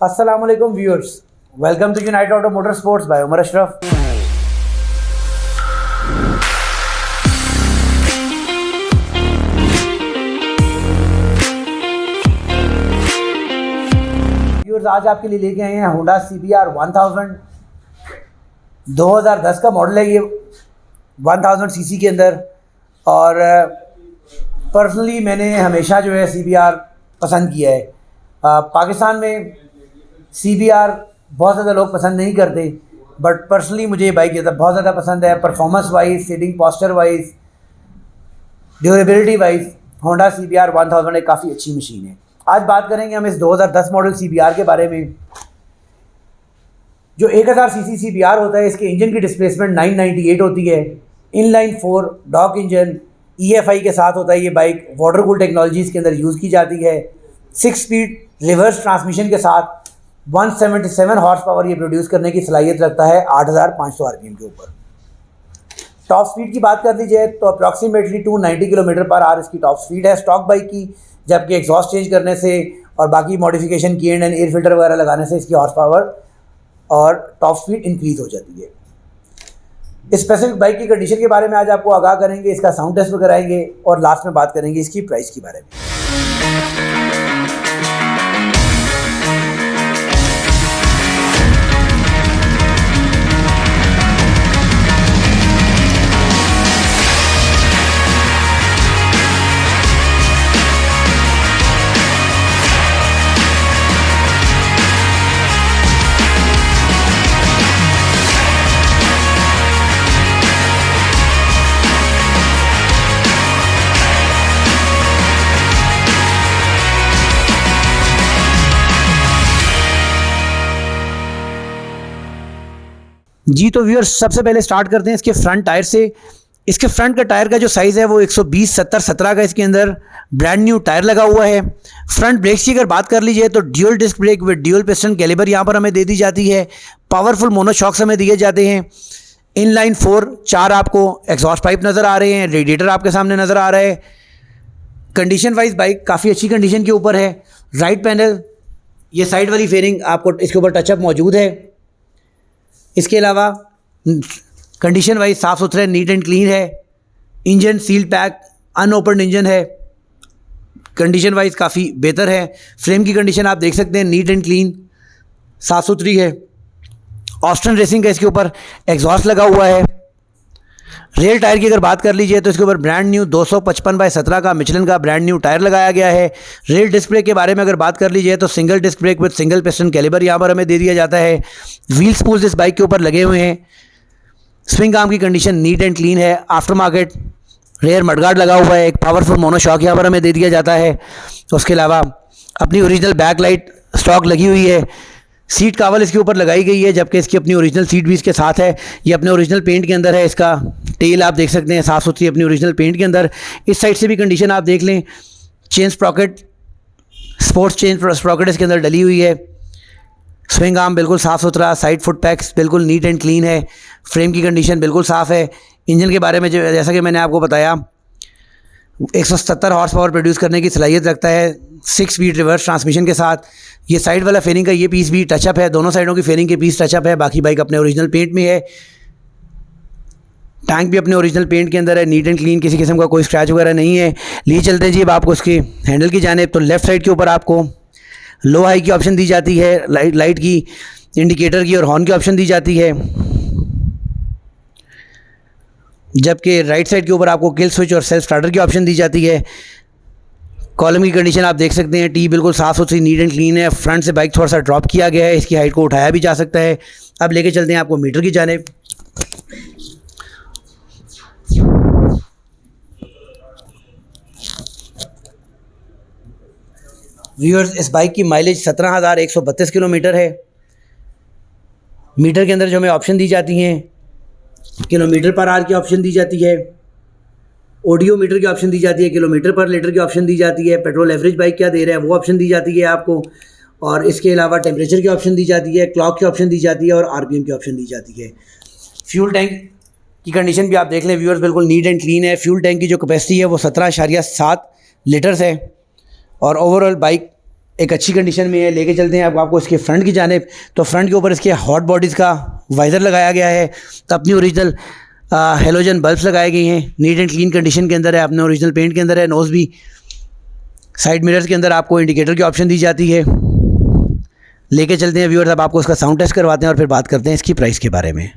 अस्सलाम वालेकुम viewers, welcome to United Auto Motor Sports by Umar Ashraf. Viewers, आज आपके लिए लेके आए हैं होंडा CBR 1000 2010 का मॉडल है। ये 1000 सीसी के अंदर, और पर्सनली मैंने हमेशा जो है CBR पसंद किया है। पाकिस्तान में CBR बहुत ज़्यादा लोग पसंद नहीं करते, बट पर्सनली मुझे ये बाइक बहुत ज़्यादा पसंद है। Performance wise, seating posture wise, durability wise Honda CBR 1000 एक काफ़ी अच्छी मशीन है। आज बात करेंगे हम इस 2010 मॉडल CBR के बारे में। जो 1000 सीसी CBR होता है, इसके इंजन की डिस्प्लेसमेंट 998 होती है। इनलाइन 4 डॉक इंजन EFI के साथ होता है। ये बाइक वाटर कूल टेक्नोलॉजीज़ के अंदर यूज़ की जाती है। 6 स्पीड रिवर्स ट्रांसमिशन के साथ 177 हॉर्स पावर ये प्रोड्यूस करने की सलाहियत रखता है 8500 RPM के ऊपर। टॉप स्पीड की बात कर दी जाए तो अप्रॉक्सीमेटली 290 किलोमीटर पर आवर इसकी टॉप स्पीड है स्टॉक बाइक की, जबकि एग्जॉस्ट चेंज करने से और बाकी मॉडिफिकेशन की एंड एयर फिल्टर वगैरह लगाने से इसकी हॉर्स पावर और टॉप स्पीड इंक्रीज हो जाती है। इस स्पेसिफिक बाइक की कंडीशन के बारे में आज आपको आगाह करेंगे, इसका साउंड टेस्ट कराएंगे और लास्ट में बात करेंगे इसकी प्राइस के बारे में। जी तो व्यूअर्स, सबसे पहले स्टार्ट करते हैं इसके फ्रंट टायर से। इसके फ्रंट का टायर का जो साइज़ है वो 120/70/17 का इसके अंदर ब्रांड न्यू टायर लगा हुआ है। फ्रंट ब्रेक्स की अगर बात कर लीजिए तो dual disc brake with dual piston caliper यहाँ पर हमें दे दी जाती है। पावरफुल मोनोशॉक्स हमें दिए जाते हैं। इनलाइन 4 आपको एग्जॉस्ट पाइप नज़र आ रहे हैं। रेडिएटर आपके सामने नज़र आ रहा है। कंडीशन वाइज बाइक काफ़ी अच्छी कंडीशन के ऊपर है। राइट पैनल, ये साइड वाली फेयरिंग आपको इसके ऊपर टचअप मौजूद है। इसके अलावा कंडीशन वाइज साफ़ सुथरा नीट एंड क्लीन है। इंजन सील पैक अनओपन इंजन है, कंडीशन वाइज काफ़ी बेहतर है। फ्रेम की कंडीशन आप देख सकते हैं, नीट एंड क्लीन साफ़ सुथरी है। ऑस्टन रेसिंग का इसके ऊपर एग्जॉस्ट लगा हुआ है। रेयर टायर की अगर बात कर लीजिए तो इसके ऊपर ब्रांड न्यू 255/17 का मिचलन का ब्रांड न्यू टायर लगाया गया है। रेयर डिस्क ब्रेक के बारे में अगर बात कर लीजिए तो single disc brake with single piston caliper यहाँ पर हमें दे दिया जाता है। व्हील स्पूल्स इस बाइक के ऊपर लगे हुए हैं। स्विंग आर्म की कंडीशन नीट एंड क्लीन है। आफ्टर मार्केट रेयर मडगार्ड लगा हुआ है। एक पावरफुल मोनोशॉक यहाँ पर हमें दे दिया जाता है। उसके अलावा अपनी ओरिजिनल बैक लाइट स्टॉक लगी हुई है। सीट कावल इसके ऊपर लगाई गई है, जबकि इसकी अपनी ओरिजिनल सीट भी इसके साथ है। ये अपने ओरिजिनल पेंट के अंदर है। इसका टेल आप देख सकते हैं साफ़ सुथरी अपनी ओरिजिनल पेंट के अंदर। इस साइड से भी कंडीशन आप देख लें। Chain Sprocket, sports chain Sprocket इसके अंदर डली हुई है। स्विंग आर्म बिल्कुल साफ़ सुथरा। साइड फुट पैक्स बिल्कुल नीट एंड क्लीन है। फ्रेम की कंडीशन बिल्कुल साफ़ है। इंजन के बारे में जैसा कि मैंने आपको बताया, 170 हॉर्स पावर प्रोड्यूस करने की सलाहियत रखता है 6 स्पीड रिवर्स ट्रांसमिशन के साथ। ये साइड वाला फेयरिंग का ये पीस भी टचअप है। दोनों साइडों की फेयरिंग के पीस टचअप है। बाकी बाइक अपने ओरिजिनल पेंट में है। टैंक भी अपने ओरिजिनल पेंट के अंदर है, नीट एंड क्लीन, किसी किस्म का कोई स्क्रैच वगैरह नहीं है। लिए चलते हैं जी अब आपको उसके हैंडल की जानिब। तो लेफ़्ट साइड के ऊपर आपको लो हाई की ऑप्शन दी जाती है, लाइट की, इंडिकेटर की और हॉर्न की ऑप्शन दी जाती है। जबकि राइट साइड के ऊपर आपको किल स्विच और सेल्फ स्टार्टर की ऑप्शन दी जाती है। कॉलम की कंडीशन आप देख सकते हैं, टी बिल्कुल साफ़ सुथरी नीट एंड क्लीन है। फ्रंट से बाइक थोड़ा सा ड्रॉप किया गया है, इसकी हाइट को उठाया भी जा सकता है। अब लेके चलते हैं आपको मीटर की जानिब। व्यूअर्स, इस बाइक की माइलेज 17,132 किलोमीटर है। मीटर के अंदर जो हमें ऑप्शन दी जाती हैं, किलोमीटर पर आवर की ऑप्शन दी जाती है, ऑडियो मीटर की ऑप्शन दी जाती है, किलोमीटर पर लीटर की ऑप्शन दी जाती है, पेट्रोल एवरेज बाइक क्या दे रहा है वो ऑप्शन दी जाती है आपको, और इसके अलावा टेम्परेचर की ऑप्शन दी जाती है, क्लॉक की ऑप्शन दी जाती है और RPM की ऑप्शन दी जाती है। फ्यूल टैंक की कंडीशन भी आप देख लें व्यूअर्स, बिल्कुल नीट एंड क्लीन है। फ्यूल टैंक की जो कैपेसिटी है वो 17.7 लीटर्स है और ओवरऑल बाइक एक अच्छी कंडीशन में है। लेके चलते हैं आपको इसके फ्रंट की जानिब। तो फ्रंट के ऊपर इसके हॉट बॉडीज़ का वाइज़र लगाया गया है। तो अपनी ओरिजिनल हेलोजन बल्ब्स लगाए गए हैं। नीट एंड क्लीन कंडीशन के अंदर है, अपने ओरिजिनल पेंट के अंदर है। नोज़ भी, साइड मिरर्स के अंदर आपको इंडिकेटर की ऑप्शन दी जाती है। लेके चलते हैं व्यूअर्स, अब आपको इसका साउंड टेस्ट करवाते हैं और फिर बात करते हैं इसकी प्राइस के बारे में।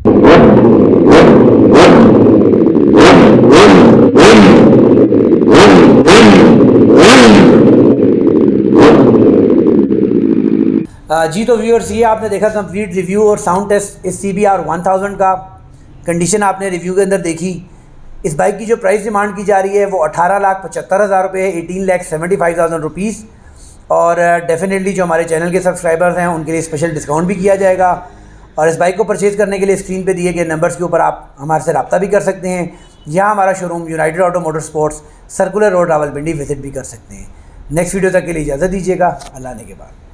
जी तो व्यूअर्स, ये आपने देखा कंप्लीट रिव्यू और साउंड टेस्ट इस CBR 1000 का। कंडीशन आपने रिव्यू के अंदर देखी। इस बाइक की जो प्राइस डिमांड की जा रही है वो 18,75,000 रुपये है, 18,75,000 रुपीज़। और डेफिनेटली जो हमारे चैनल के सब्सक्राइबर्स हैं उनके लिए स्पेशल डिस्काउंट भी किया जाएगा। और इस बाइक को परचेज़ करने के लिए स्क्रीन पे दिए गए नंबर्स के ऊपर आप हमारे से रब्ता भी कर सकते हैं। यहाँ हमारा showroom United Auto Motor sports, circular road, Rawalpindi visit भी कर सकते हैं। नेक्स्ट वीडियो तक के लिए इजाज़त दीजिएगा। अल्लाह ने के बाद।